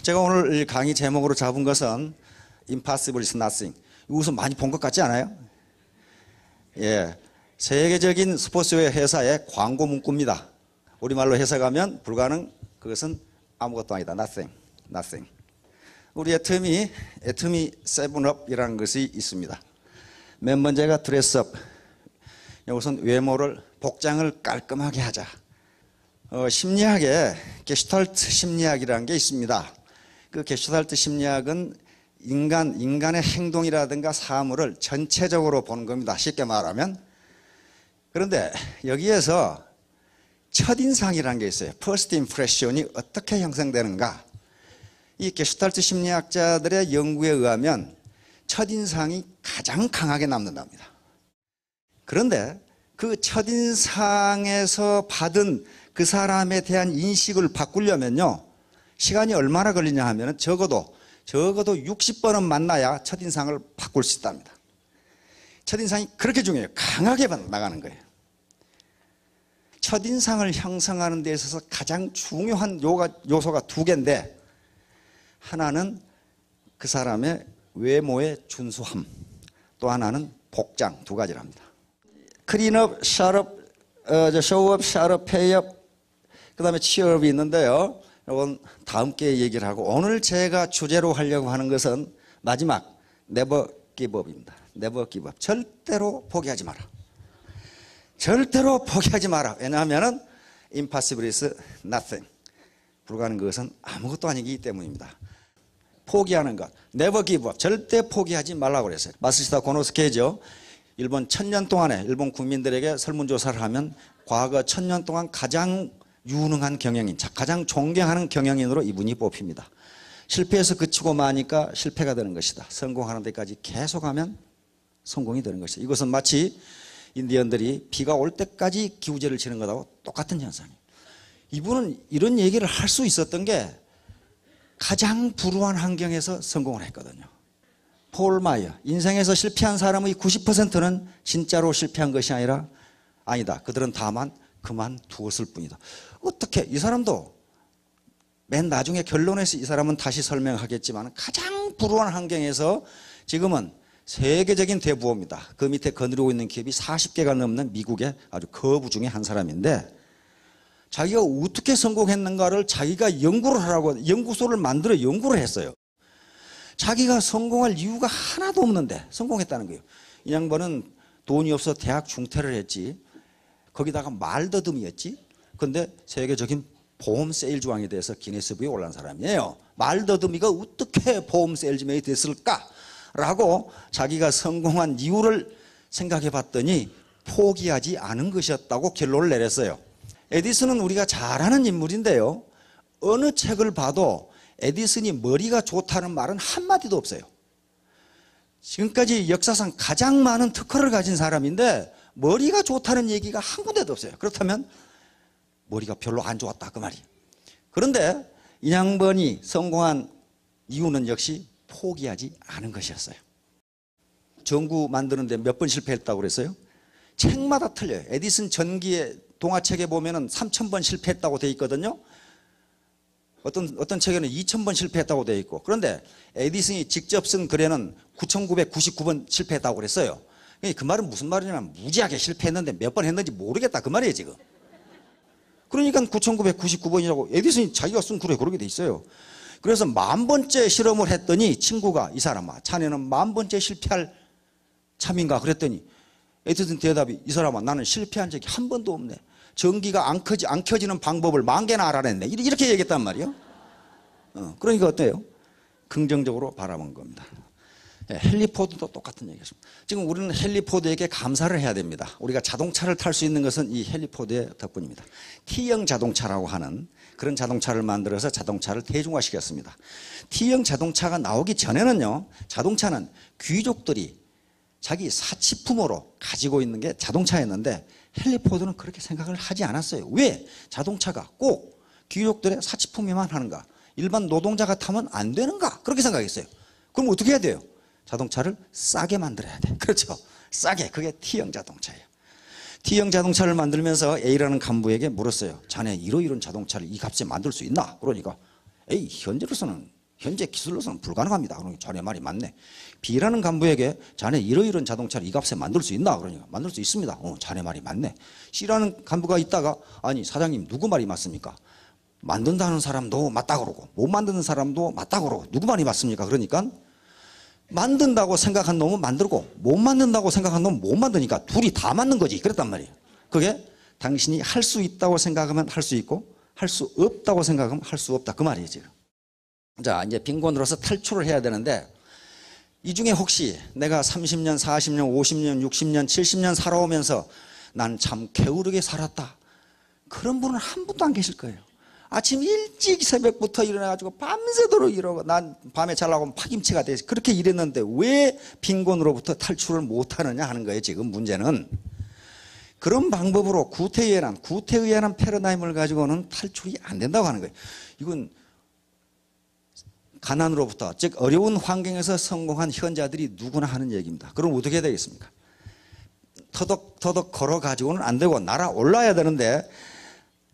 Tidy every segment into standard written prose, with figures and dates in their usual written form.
제가 오늘 이 강의 제목으로 잡은 것은 Impossible is nothing. 이것은 많이 본 것 같지 않아요? 예, 세계적인 스포츠웨어 회사의 광고 문구입니다. 우리말로 해석하면 불가능, 그것은 아무것도 아니다. Nothing, nothing. 우리 애터미 세븐업이라는 것이 있습니다. 맨 번째가 드레스업. 이것은 외모를, 복장을 깔끔하게 하자. 심리학에 게슈탈트 심리학이라는 게 있습니다. 그 게슈탈트 심리학은 인간의 행동이라든가 사물을 전체적으로 보는 겁니다. 쉽게 말하면. 그런데 여기에서 첫인상이라는 게 있어요. First impression이 어떻게 형성되는가. 이 게슈탈트 심리학자들의 연구에 의하면 첫인상이 가장 강하게 남는답니다. 그런데 그 첫인상에서 받은 그 사람에 대한 인식을 바꾸려면요, 시간이 얼마나 걸리냐 하면 적어도 60번은 만나야 첫인상을 바꿀 수 있답니다. 첫인상이 그렇게 중요해요. 강하게 나가는 거예요. 첫인상을 형성하는 데 있어서 가장 중요한 요소가 두 개인데, 하나는 그 사람의 외모의 준수함, 또 하나는 복장, 두 가지랍니다. 클린업, 샷업, 쇼업, 샷업, 페이업, 그 다음에 치어업이 있는데요, 이건 다음 기회에 얘기를 하고, 오늘 제가 주제로 하려고 하는 것은 마지막 never give up입니다. never give up. 절대로 포기하지 마라. 절대로 포기하지 마라. 왜냐하면 impossible is nothing. 불가능한 것은 아무것도 아니기 때문입니다. 포기하는 것, never give up. 절대 포기하지 말라고 그랬어요. 마쓰시다 고노스케죠. 일본 1000년 동안에 일본 국민들에게 설문조사를 하면 과거 1000년 동안 가장 유능한 경영인, 가장 존경하는 경영인으로 이분이 뽑힙니다. 실패해서 그치고 마니까 실패가 되는 것이다. 성공하는 데까지 계속하면 성공이 되는 것이다. 이것은 마치 인디언들이 비가 올 때까지 기우제를 치는 것하고 똑같은 현상이에요. 이분은 이런 얘기를 할 수 있었던 게 가장 불우한 환경에서 성공을 했거든요. 폴 마이어, 인생에서 실패한 사람의 90%는 진짜로 실패한 것이 아니다. 그들은 다만 그만두었을 뿐이다. 어떻게, 이 사람도 맨 나중에 결론에서 이 사람은 다시 설명하겠지만 가장 불우한 환경에서 지금은 세계적인 대부호입니다. 그 밑에 거느리고 있는 기업이 40개가 넘는 미국의 아주 거부 중에 한 사람인데, 자기가 어떻게 성공했는가를 자기가 연구를 하라고 연구소를 만들어 연구를 했어요. 자기가 성공할 이유가 하나도 없는데 성공했다는 거예요. 이 양반은 돈이 없어 대학 중퇴를 했지, 거기다가 말더듬이었지. 그런데 세계적인 보험 세일즈왕에 대해서 기네스북에 올라온 사람이에요. 말더듬이가 어떻게 보험 세일즈맨이 됐을까라고 자기가 성공한 이유를 생각해 봤더니 포기하지 않은 것이었다고 결론을 내렸어요. 에디슨은 우리가 잘 아는 인물인데요, 어느 책을 봐도 에디슨이 머리가 좋다는 말은 한마디도 없어요. 지금까지 역사상 가장 많은 특허를 가진 사람인데 머리가 좋다는 얘기가 한 군데도 없어요. 그렇다면 머리가 별로 안 좋았다 그 말이에요. 그런데 이 양반이 성공한 이유는 역시 포기하지 않은 것이었어요. 전구 만드는데 몇 번 실패했다고 그랬어요? 책마다 틀려요. 에디슨 전기의 동화책에 보면은 3000번 실패했다고 돼 있거든요. 어떤 책에는 2000번 실패했다고 돼 있고, 그런데 에디슨이 직접 쓴 글에는 9999번 실패했다고 그랬어요. 그 말은 무슨 말이냐면 무지하게 실패했는데 몇 번 했는지 모르겠다 그 말이에요 지금. 그러니까 9999번이라고 에디슨이 자기가 쓴 글에 그렇게 돼 있어요. 그래서 10,000번째 실험을 했더니 친구가, 이 사람아 자네는 10,000번째 실패할 참인가 그랬더니 에디슨 대답이, 이 사람아 나는 실패한 적이 한 번도 없네. 전기가 안 켜지는 방법을 10,000개나 알아냈네. 이렇게 얘기했단 말이에요. 그러니까 어때요? 긍정적으로 바라본 겁니다. 헨리 포드도 똑같은 얘기였습니다. 지금 우리는 헨리 포드에게 감사를 해야 됩니다. 우리가 자동차를 탈 수 있는 것은 이 헨리 포드의 덕분입니다. T형 자동차라고 하는 그런 자동차를 만들어서 자동차를 대중화시켰습니다. T형 자동차가 나오기 전에는요, 자동차는 귀족들이 자기 사치품으로 가지고 있는 게 자동차였는데 헨리 포드는 그렇게 생각을 하지 않았어요. 왜? 자동차가 꼭 귀족들의 사치품이만 하는가? 일반 노동자가 타면 안 되는가? 그렇게 생각했어요. 그럼 어떻게 해야 돼요? 자동차를 싸게 만들어야 돼. 그렇죠? 싸게. 그게 T형 자동차예요. T형 자동차를 만들면서 A라는 간부에게 물었어요. 자네 이런 자동차를 이 값에 만들 수 있나? 그러니까 에이, 현재로서는 현재 기술로서는 불가능합니다. 그러니까 자네 말이 맞네. B라는 간부에게 자네 이러이러한 자동차를 이 값에 만들 수 있나? 그러니까 만들 수 있습니다. 자네 말이 맞네. C라는 간부가 있다가 아니 사장님 누구 말이 맞습니까? 만든다는 사람도 맞다 그러고 못 만드는 사람도 맞다 그러고 누구 말이 맞습니까? 그러니까 만든다고 생각한 놈은 만들고 못 만든다고 생각한 놈은 못 만드니까 둘이 다 맞는 거지. 그랬단 말이에요. 그게 당신이 할 수 있다고 생각하면 할 수 있고 할 수 없다고 생각하면 할 수 없다. 그 말이에요 지금. 자, 이제 빈곤으로서 탈출을 해야 되는데 이 중에 혹시 내가 30년, 40년, 50년, 60년, 70년 살아오면서 난 참 게으르게 살았다. 그런 분은 한 분도 안 계실 거예요. 아침 일찍 새벽부터 일어나가지고 밤새도록 이러고 난 밤에 자려고 하면 파김치가 돼서 그렇게 일했는데 왜 빈곤으로부터 탈출을 못하느냐 하는 거예요. 지금 문제는. 그런 방법으로 구태의연한 패러다임을 가지고는 탈출이 안 된다고 하는 거예요. 이건 가난으로부터 즉 어려운 환경에서 성공한 현자들이 누구나 하는 얘기입니다. 그럼 어떻게 해야 되겠습니까? 터덕터덕 걸어가지고는 안 되고 날아올라야 되는데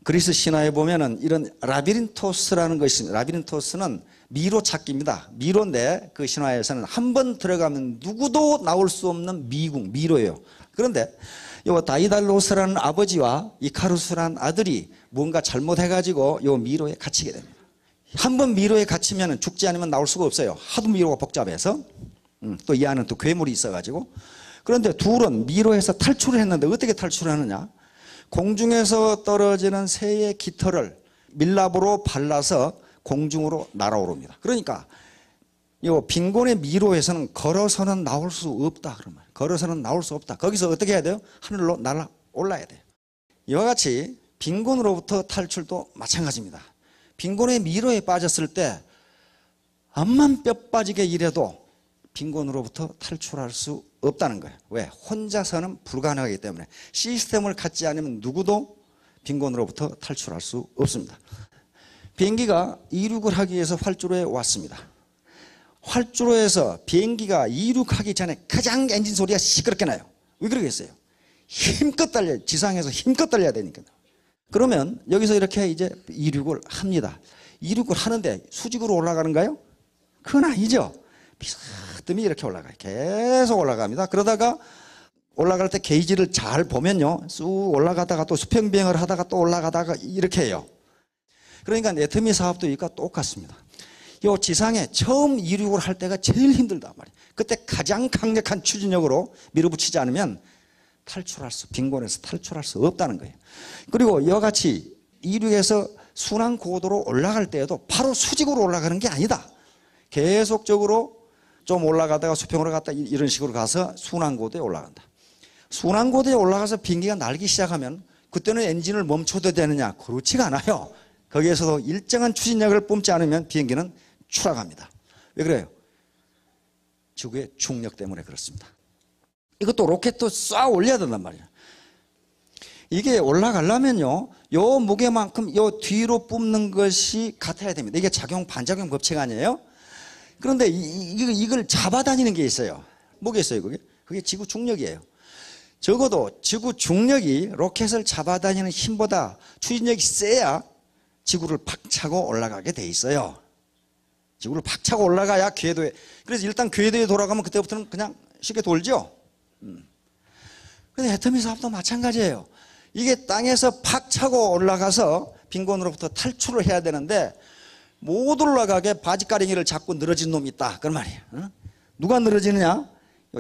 그리스 신화에 보면은 이런 라비린토스라는 것이 있습니다. 라비린토스는 미로 찾기입니다. 미로인데 그 신화에서는 한 번 들어가면 누구도 나올 수 없는 미로예요. 그런데 요 다이달로스라는 아버지와 이카루스라는 아들이 뭔가 잘못해가지고 요 미로에 갇히게 됩니다. 한 번 미로에 갇히면 죽지 않으면 나올 수가 없어요. 하도 미로가 복잡해서. 또 이 안은 또 괴물이 있어가지고. 그런데 둘은 미로에서 탈출을 했는데 어떻게 탈출을 하느냐? 공중에서 떨어지는 새의 깃털을 밀랍으로 발라서 공중으로 날아오릅니다. 그러니까 이 빈곤의 미로에서는 걸어서는 나올 수 없다. 그러면 걸어서는 나올 수 없다. 거기서 어떻게 해야 돼요? 하늘로 날아 올라야 돼요. 이와 같이 빈곤으로부터 탈출도 마찬가지입니다. 빈곤의 미로에 빠졌을 때 암만 뼈 빠지게 일해도 빈곤으로부터 탈출할 수 없다는 거예요. 왜? 혼자서는 불가능하기 때문에 시스템을 갖지 않으면 누구도 빈곤으로부터 탈출할 수 없습니다. 비행기가 이륙을 하기 위해서 활주로에 왔습니다. 활주로에서 비행기가 이륙하기 전에 가장 엔진 소리가 시끄럽게 나요. 왜 그러겠어요? 힘껏 달려요. 지상에서 힘껏 달려야 되니까. 그러면 여기서 이렇게 이제 이륙을 합니다. 이륙을 하는데 수직으로 올라가는가요? 그건 아니죠. 비스듬히 이렇게 올라가요. 계속 올라갑니다. 그러다가 올라갈 때 게이지를 잘 보면요. 쑥 올라가다가 또 수평비행을 하다가 또 올라가다가 이렇게 해요. 그러니까 애터미 사업도 이거 똑같습니다. 요 지상에 처음 이륙을 할 때가 제일 힘들단 말이에요. 그때 가장 강력한 추진력으로 밀어붙이지 않으면 빈곤에서 탈출할 수 없다는 거예요. 그리고 이와 같이 이륙에서 순환 고도로 올라갈 때에도 바로 수직으로 올라가는 게 아니다. 계속적으로 좀 올라가다가 수평으로 갔다 이런 식으로 가서 순환 고도에 올라간다. 순환 고도에 올라가서 비행기가 날기 시작하면 그때는 엔진을 멈춰도 되느냐? 그렇지가 않아요. 거기에서도 일정한 추진력을 뿜지 않으면 비행기는 추락합니다. 왜 그래요? 지구의 중력 때문에 그렇습니다. 이것도 로켓도 쏴 올려야 된단 말이에요. 이게 올라가려면요, 요 무게만큼 요 뒤로 뿜는 것이 같아야 됩니다. 이게 작용, 반작용 법칙 아니에요? 그런데 이걸 잡아다니는 게 있어요. 뭐겠어요, 그게? 그게 지구 중력이에요. 적어도 지구 중력이 로켓을 잡아다니는 힘보다 추진력이 세야 지구를 박차고 올라가게 돼 있어요. 지구를 박차고 올라가야 궤도에, 그래서 일단 궤도에 돌아가면 그때부터는 그냥 쉽게 돌죠. 근데 애터미 사업도 마찬가지예요. 이게 땅에서 박차고 올라가서 빈곤으로부터 탈출을 해야 되는데 못 올라가게 바지가랭이를 잡고 늘어진 놈이 있다. 그런 말이에요. 누가 늘어지느냐?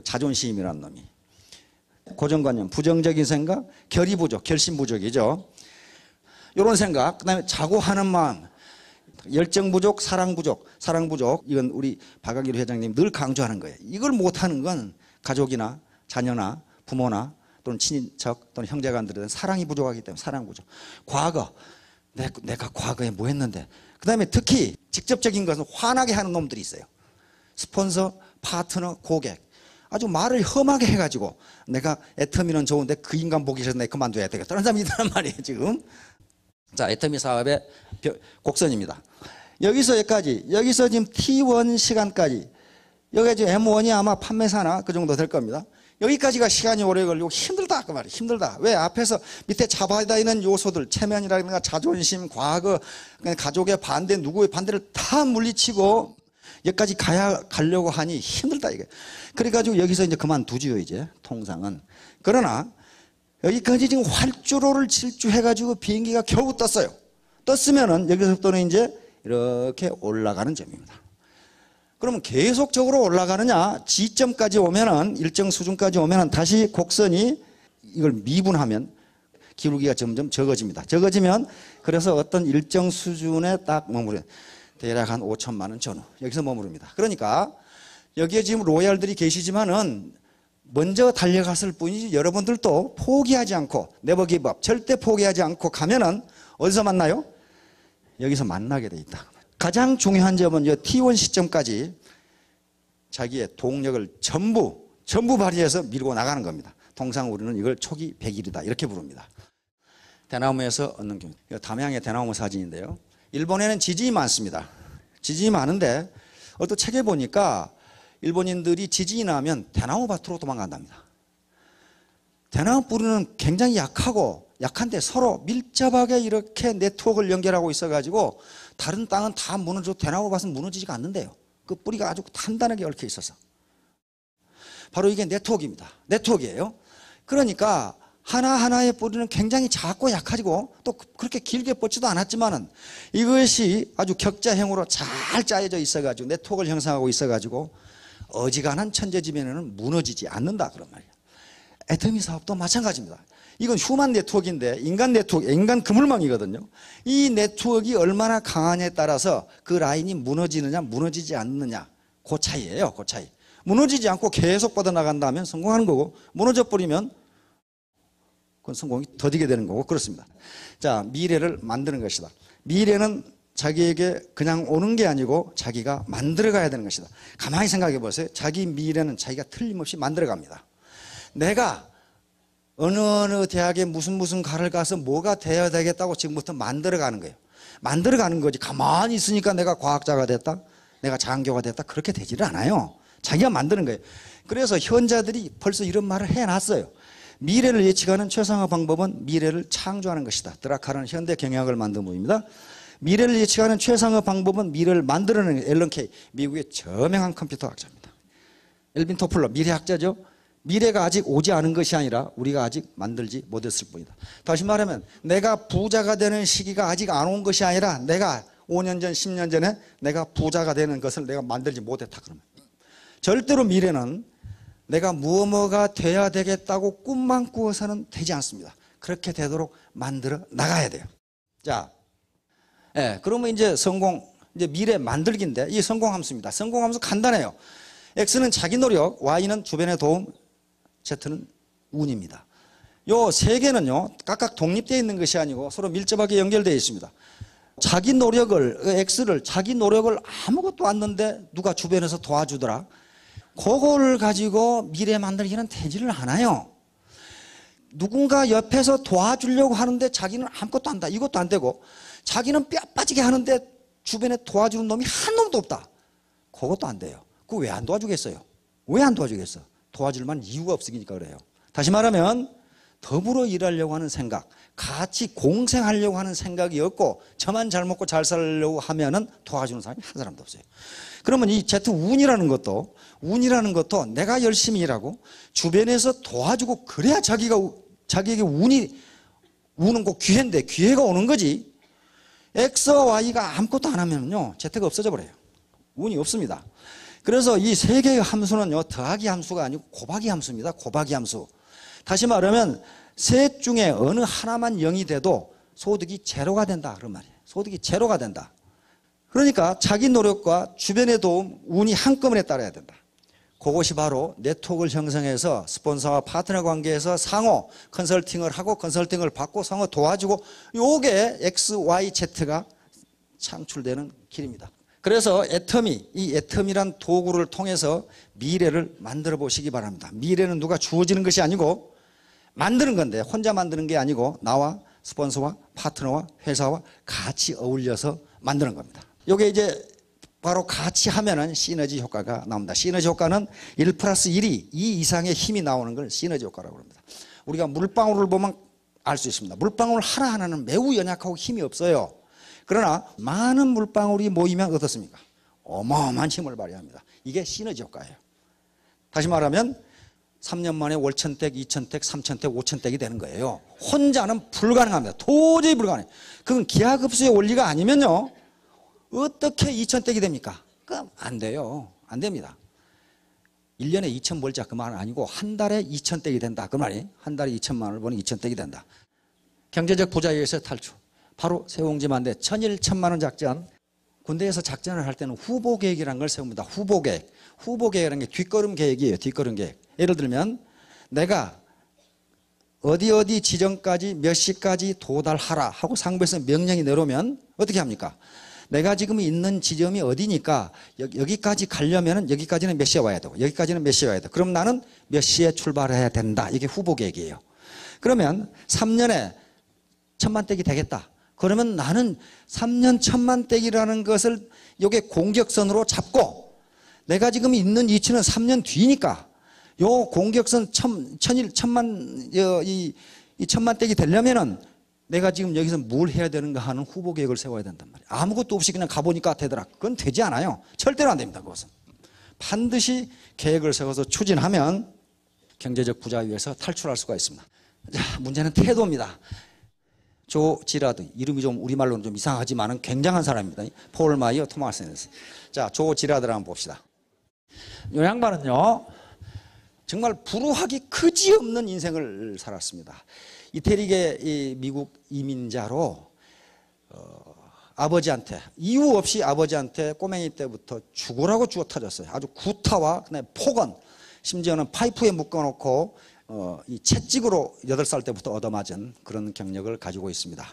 자존심이라는 놈이. 고정관념, 부정적인 생각, 결의 부족, 결심 부족이죠. 이런 생각, 그 다음에 자고하는 마음, 열정 부족, 사랑 부족. 이건 우리 박광길 회장님 늘 강조하는 거예요. 이걸 못하는 건 가족이나 자녀나 부모나 또는 친인척 또는 형제간들에 대한 사랑이 부족하기 때문에 사랑 부족. 과거, 내가 과거에 뭐 했는데. 그 다음에 특히 직접적인 것은 화나게 하는 놈들이 있어요. 스폰서, 파트너, 고객. 아주 말을 험하게 해가지고 내가 애터미는 좋은데 그 인간 보기 싫어서 내가 그만둬야 되겠다. 그런 사람이 있단 말이에요 지금. 자, 애터미 사업의 곡선입니다. 여기서 여기까지, 여기서 지금 T1 시간까지, 여기가 지금 M1이 아마 판매사나 그 정도 될 겁니다. 여기까지가 시간이 오래 걸리고 힘들다 그 말이에요. 힘들다. 왜? 앞에서 밑에 잡아다 있는 요소들, 체면이라든가 자존심, 과거, 가족의 반대, 누구의 반대를 다 물리치고 여기까지 가려고 하니 힘들다 이게. 그래가지고 여기서 이제 그만두지요 이제 통상은. 그러나 여기까지 지금 활주로를 질주해가지고 비행기가 겨우 떴어요. 떴으면은 여기서부터는 이제 이렇게 올라가는 점입니다. 그러면 계속적으로 올라가느냐, 지점까지 오면은, 일정 수준까지 오면은 다시 곡선이 이걸 미분하면 기울기가 점점 적어집니다. 적어지면 그래서 어떤 일정 수준에 딱 머무르요. 대략 한 5천만 원 전후. 여기서 머무릅니다. 그러니까 여기에 지금 로얄들이 계시지만은 먼저 달려갔을 뿐이지 여러분들도 포기하지 않고 네버 기브업, 절대 포기하지 않고 가면은 어디서 만나요? 여기서 만나게 돼 있다. 가장 중요한 점은 이 T1 시점까지 자기의 동력을 전부 발휘해서 밀고 나가는 겁니다. 통상 우리는 이걸 초기 100일이다 이렇게 부릅니다. 대나무에서 얻는 경우. 이거 담양의 대나무 사진인데요. 일본에는 지진이 많습니다. 지진이 많은데 어떤 책에 보니까 일본인들이 지진이 나면 대나무 밭으로 도망간답니다. 대나무 뿌리는 굉장히 약한데 서로 밀접하게 이렇게 네트워크를 연결하고 있어가지고 다른 땅은 다 무너져도 대나무 밭은 무너지지가 않는데요. 그 뿌리가 아주 단단하게 얽혀 있어서. 바로 이게 네트워크입니다. 네트워크예요. 그러니까 하나하나의 뿌리는 굉장히 작고 약하지고 또 그렇게 길게 뻗지도 않았지만은 이것이 아주 격자형으로 잘 짜여져 있어가지고 네트워크를 형성하고 있어가지고 어지간한 천재지변에는 무너지지 않는다 그런 말이에요. 애터미 사업도 마찬가지입니다. 이건 휴먼 네트워크인데 인간 네트워크, 인간 그물망이거든요. 이 네트워크가 얼마나 강하냐에 따라서 그 라인이 무너지느냐 무너지지 않느냐 그 차이예요. 그 차이. 무너지지 않고 계속 뻗어나간다면 성공하는 거고 무너져 버리면 그건 성공이 더디게 되는 거고 그렇습니다. 자, 미래를 만드는 것이다. 미래는 자기에게 그냥 오는 게 아니고 자기가 만들어 가야 되는 것이다. 가만히 생각해 보세요. 자기 미래는 자기가 틀림없이 만들어 갑니다. 내가 어느 대학에 무슨 과를 가서 뭐가 되어야 되겠다고 지금부터 만들어 가는 거예요. 만들어 가는 거지. 가만히 있으니까 내가 과학자가 됐다, 내가 장교가 됐다 그렇게 되지를 않아요. 자기가 만드는 거예요. 그래서 현자들이 벌써 이런 말을 해놨어요. 미래를 예측하는 최상의 방법은 미래를 창조하는 것이다. 드라카라는 현대 경영학을 만든 분입니다. 미래를 예측하는 최상의 방법은 미래를 만들어내는 앨런 케이, 미국의 저명한 컴퓨터 학자입니다. 엘빈 토플러, 미래학자죠. 미래가 아직 오지 않은 것이 아니라 우리가 아직 만들지 못했을 뿐이다. 다시 말하면 내가 부자가 되는 시기가 아직 안 온 것이 아니라 내가 5년 전, 10년 전에 내가 부자가 되는 것을 내가 만들지 못했다. 그러면 절대로 미래는 내가 뭐가 돼야 되겠다고 꿈만 꾸어서는 되지 않습니다. 그렇게 되도록 만들어 나가야 돼요. 자, 그러면 이제 이제 미래 만들기인데 이 성공함수입니다. 성공함수 간단해요. X는 자기 노력, Y는 주변의 도움, Z는 운입니다. 요 세 개는요, 각각 독립되어 있는 것이 아니고 서로 밀접하게 연결되어 있습니다. 자기 노력을 아무것도 안 넣는데 누가 주변에서 도와주더라. 그거를 가지고 미래 만들기는 되지를 않아요. 누군가 옆에서 도와주려고 하는데 자기는 아무것도 안 다. 이것도 안 되고 자기는 뼈 빠지게 하는데 주변에 도와주는 놈이 한 놈도 없다. 그것도 안 돼요. 그거 왜 안 도와주겠어요? 왜 안 도와주겠어? 도와줄 만한 이유가 없으니까 그래요. 다시 말하면 더불어 일하려고 하는 생각, 같이 공생하려고 하는 생각이 없고 저만 잘 먹고 잘 살려고 하면은 도와주는 사람이 한 사람도 없어요. 그러면 이 Z 운이라는 것도 내가 열심히 일하고 주변에서 도와주고 그래야 자기에게 운은 꼭 기회인데 기회가 오는 거지. X와 Y가 아무것도 안 하면요 Z가 없어져 버려요. 운이 없습니다. 그래서 이 세 개의 함수는요 더하기 함수가 아니고 곱하기 함수입니다. 곱하기 함수. 다시 말하면 셋 중에 어느 하나만 0이 돼도 소득이 제로가 된다 그런 말이에요. 소득이 제로가 된다. 그러니까 자기 노력과 주변의 도움, 운이 한꺼번에 따라야 된다. 그것이 바로 네트워크를 형성해서 스폰서와 파트너 관계에서 상호 컨설팅을 하고 컨설팅을 받고 상호 도와주고 요게 X, Y, Z가 창출되는 길입니다. 그래서 이 애터미란 도구를 통해서 미래를 만들어 보시기 바랍니다. 미래는 누가 주어지는 것이 아니고 만드는 건데 혼자 만드는 게 아니고 나와 스폰서와 파트너와 회사와 같이 어울려서 만드는 겁니다. 이게 이제 바로 같이 하면은 시너지 효과가 나옵니다. 시너지 효과는 1 플러스 1이 2 이상의 힘이 나오는 걸 시너지 효과라고 합니다. 우리가 물방울을 보면 알 수 있습니다. 물방울 하나하나는 매우 연약하고 힘이 없어요. 그러나 많은 물방울이 모이면 어떻습니까? 어마어마한 힘을 발휘합니다. 이게 시너지 효과예요. 다시 말하면 3년 만에 월천택, 2천택, 3천택, 5천택이 되는 거예요. 혼자는 불가능합니다. 도저히 불가능해요. 그건 기하급수의 원리가 아니면요, 어떻게 2천택이 됩니까? 그럼 안 돼요. 안 됩니다. 1년에 2천 벌자 그 말은 아니고 한 달에 2천택이 된다 그 말이. 한 달에 2천만 원을 버는 2천택이 된다. 경제적 부자유에서 탈출. 바로 세웅지만대 천일 천만 원 작전. 군대에서 작전을 할 때는 후보 계획이라는 걸 세웁니다. 후보 계획. 후보 계획이라는 게 뒷걸음 계획이에요. 뒷걸음 계획. 예를 들면 내가 어디 지점까지 몇 시까지 도달하라 하고 상부에서 명령이 내려오면 어떻게 합니까? 내가 지금 있는 지점이 어디니까 여기까지 가려면 여기까지는 몇 시에 와야 되고 여기까지는 몇 시에 와야 돼. 그럼 나는 몇 시에 출발해야 된다. 이게 후보 계획이에요. 그러면 3년에 1000만떼기 되겠다. 그러면 나는 3년 1000만떼기라는 것을 이게 공격선으로 잡고 내가 지금 있는 위치는 3년 뒤니까 요 공격선 1000만떼기 되려면은 내가 지금 여기서 뭘 해야 되는가 하는 후보 계획을 세워야 된단 말이에요. 아무것도 없이 그냥 가보니까 되더라. 그건 되지 않아요. 절대로 안 됩니다. 그것은. 반드시 계획을 세워서 추진하면 경제적 부자유에서 탈출할 수가 있습니다. 자, 문제는 태도입니다. 조 지라드, 이름이 좀 우리말로는 좀 이상하지만은 굉장한 사람입니다. 폴 마이어 토마스네스. 자, 조 지라드를 한번 봅시다. 이 양반은요, 정말 불우하기 그지없는 인생을 살았습니다. 이태리계 이 미국 이민자로 아버지한테 이유 없이 아버지한테 꼬맹이 때부터 죽으라고 죽어 터졌어요. 아주 구타와 그다음에 폭언, 심지어는 파이프에 묶어놓고 이 채찍으로 8살 때부터 얻어맞은 그런 경력을 가지고 있습니다.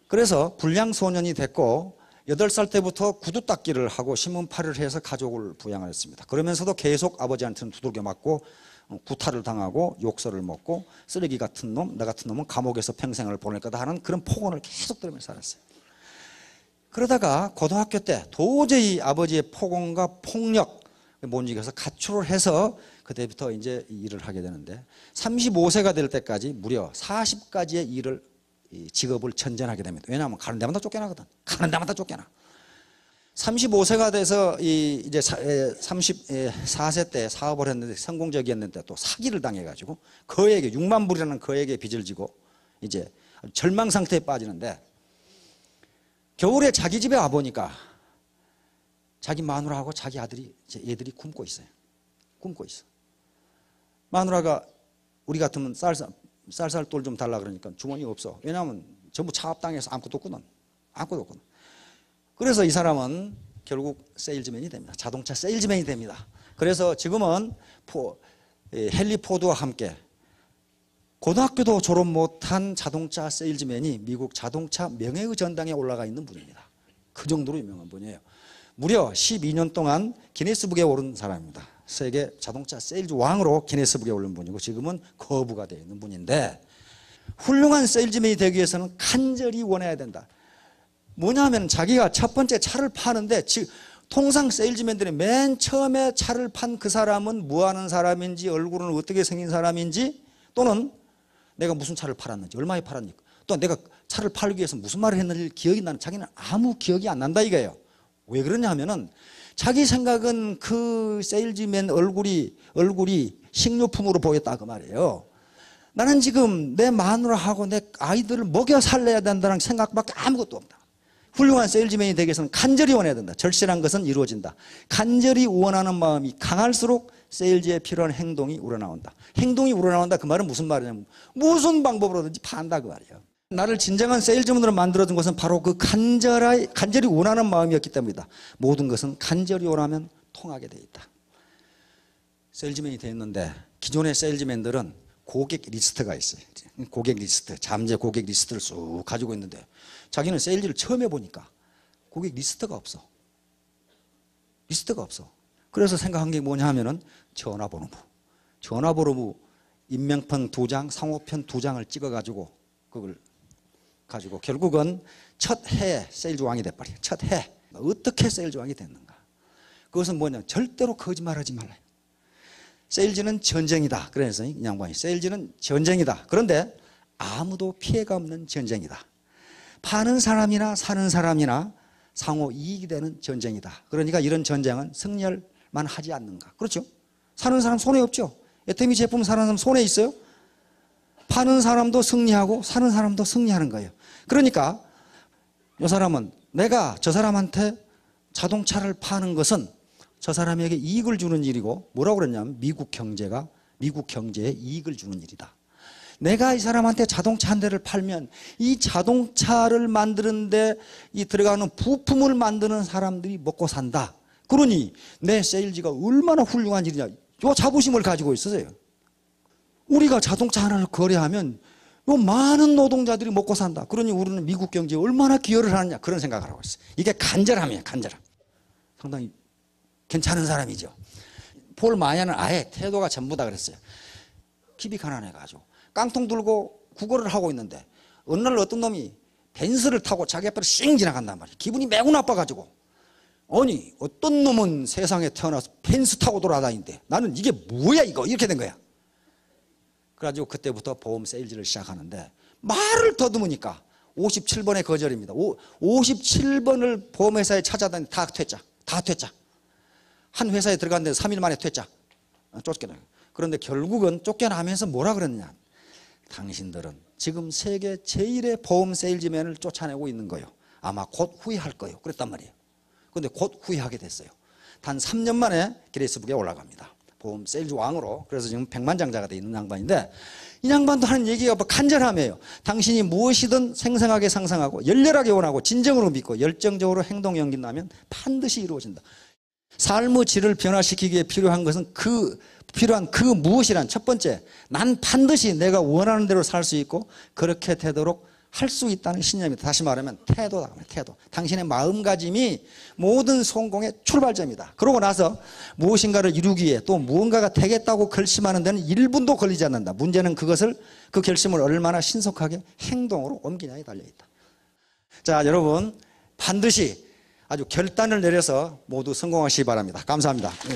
그래서 불량 소년이 됐고 8살 때부터 구두 닦기를 하고 신문팔이를 해서 가족을 부양했습니다. 그러면서도 계속 아버지한테는 두들겨 맞고 구타를 당하고 욕설을 먹고 쓰레기 같은 놈, 나 같은 놈은 감옥에서 평생을 보낼 거다 하는 그런 폭언을 계속 들으면서 살았어요. 그러다가 고등학교 때 도저히 아버지의 폭언과 폭력 못 이겨서 가출을 해서 그때부터 이제 일을 하게 되는데 35세가 될 때까지 무려 40가지의 일을 직업을 전전하게 됩니다. 왜냐하면 가는 데마다 쫓겨나거든. 가는 데마다 쫓겨나. 35세가 돼서 이제 34세 때 사업을 했는데 성공적이었는데 또 사기를 당해가지고 거액의 6만 불이라는 거액의 빚을 지고 이제 절망 상태에 빠지는데 겨울에 자기 집에 와보니까 자기 마누라하고 자기 아들이 얘들이 굶고 있어요. 굶고 있어. 마누라가 우리 같으면 쌀쌀돌 좀 달라 그러니까 주머니 없어. 왜냐하면 전부 차압당해서 아무것도 없거든. 아무것도 없거든. 그래서 이 사람은 결국 세일즈맨이 됩니다. 자동차 세일즈맨이 됩니다. 그래서 지금은 헨리 포드와 함께 고등학교도 졸업 못한 자동차 세일즈맨이 미국 자동차 명예의 전당에 올라가 있는 분입니다. 그 정도로 유명한 분이에요. 무려 12년 동안 기네스북에 오른 사람입니다. 세계 자동차 세일즈 왕으로 기네스북에 오른 분이고 지금은 거부가 되어 있는 분인데 훌륭한 세일즈맨이 되기 위해서는 간절히 원해야 된다. 뭐냐면 자기가 첫 번째 차를 파는데 통상 세일즈맨들이 맨 처음에 차를 판 그 사람은 뭐 하는 사람인지 얼굴은 어떻게 생긴 사람인지 또는 내가 무슨 차를 팔았는지 얼마에 팔았는지 또 내가 차를 팔기 위해서 무슨 말을 했는지 기억이 나는 자기는 아무 기억이 안 난다 이거예요. 왜 그러냐 하면은 자기 생각은 그 세일즈맨 얼굴이 식료품으로 보였다 그 말이에요. 나는 지금 내 마누라하고 내 아이들을 먹여 살려야 된다는 생각밖에 아무것도 없다. 훌륭한 세일즈맨이 되기 위해서는 간절히 원해야 된다. 절실한 것은 이루어진다. 간절히 원하는 마음이 강할수록 세일즈에 필요한 행동이 우러나온다. 행동이 우러나온다 그 말은 무슨 말이냐면 무슨 방법으로든지 판다 그 말이에요. 나를 진정한 세일즈맨으로 만들어준 것은 바로 그 간절히 원하는 마음이었기 때문이다. 모든 것은 간절히 원하면 통하게 돼 있다. 세일즈맨이 됐는데 기존의 세일즈맨들은 고객 리스트가 있어요. 고객 리스트, 잠재 고객 리스트를 쑥 가지고 있는데 자기는 세일즈를 처음 해보니까 고객 리스트가 없어. 리스트가 없어. 그래서 생각한 게 뭐냐 하면은 전화번호 인명편 2장, 상호편 2장을 찍어가지고 그걸 가지고 결국은 첫 해에 세일즈 왕이 돼버려요. 첫 해. 어떻게 세일즈왕이 됐는가? 그것은 뭐냐? 절대로 거짓말하지 말아요. 세일즈는 전쟁이다. 그래서 이 양반이 세일즈는 전쟁이다. 그런데 아무도 피해가 없는 전쟁이다. 파는 사람이나 사는 사람이나 상호 이익이 되는 전쟁이다. 그러니까 이런 전쟁은 승리할만 하지 않는가? 그렇죠? 사는 사람 손해 없죠? 애터미 제품 사는 사람 손해 있어요? 파는 사람도 승리하고 사는 사람도 승리하는 거예요. 그러니까 이 사람은 내가 저 사람한테 자동차를 파는 것은 저 사람에게 이익을 주는 일이고 뭐라고 그랬냐면 미국 경제에 이익을 주는 일이다. 내가 이 사람한테 자동차 한 대를 팔면 이 자동차를 만드는데 이 들어가는 부품을 만드는 사람들이 먹고 산다. 그러니 내 세일즈가 얼마나 훌륭한 일이냐. 요 자부심을 가지고 있어요. 우리가 자동차 하나를 거래하면 요 많은 노동자들이 먹고 산다. 그러니 우리는 미국 경제에 얼마나 기여를 하느냐. 그런 생각을 하고 있어요. 이게 간절함이에요. 간절함. 상당히 괜찮은 사람이죠. 폴 마야는 아예 태도가 전부다 그랬어요. 킵이 가난해가지고 깡통 들고 구걸을 하고 있는데 어느 날 어떤 놈이 벤츠를 타고 자기 앞으로 씩 지나간단 말이에요. 기분이 매우 나빠가지고 아니 어떤 놈은 세상에 태어나서 벤츠 타고 돌아다니는데 나는 이게 뭐야 이거 이렇게 된 거야. 그래가지고 그때부터 보험 세일즈를 시작하는데 말을 더듬으니까 57번의 거절입니다. 57번을 보험회사에 찾아다니 다 퇴짜. 다 퇴짜. 한 회사에 들어갔는데 3일 만에 퇴짜. 쫓겨나요. 그런데 결국은 쫓겨나면서 뭐라 그랬느냐. 당신들은 지금 세계 제일의 보험 세일즈맨을 쫓아내고 있는 거예요. 아마 곧 후회할 거예요. 그랬단 말이에요. 그런데 곧 후회하게 됐어요. 단 3년 만에 기네스북에 올라갑니다. 보험 세일즈 왕으로. 그래서 지금 백만장자가 되어 있는 양반인데 이 양반도 하는 얘기가 뭐 간절함이에요. 당신이 무엇이든 생생하게 상상하고 열렬하게 원하고 진정으로 믿고 열정적으로 행동 연긴다면 반드시 이루어진다. 삶의 질을 변화시키기 위해 필요한 것은 필요한 그 무엇이란 첫 번째, 난 반드시 내가 원하는 대로 살 수 있고 그렇게 되도록 할 수 있다는 신념이다. 다시 말하면 태도다. 태도. 당신의 마음가짐이 모든 성공의 출발점이다. 그러고 나서 무엇인가를 이루기 위해 또 무언가가 되겠다고 결심하는 데는 1분도 걸리지 않는다. 문제는 그 결심을 얼마나 신속하게 행동으로 옮기냐에 달려있다. 자, 여러분 반드시 아주 결단을 내려서 모두 성공하시기 바랍니다. 감사합니다. 네.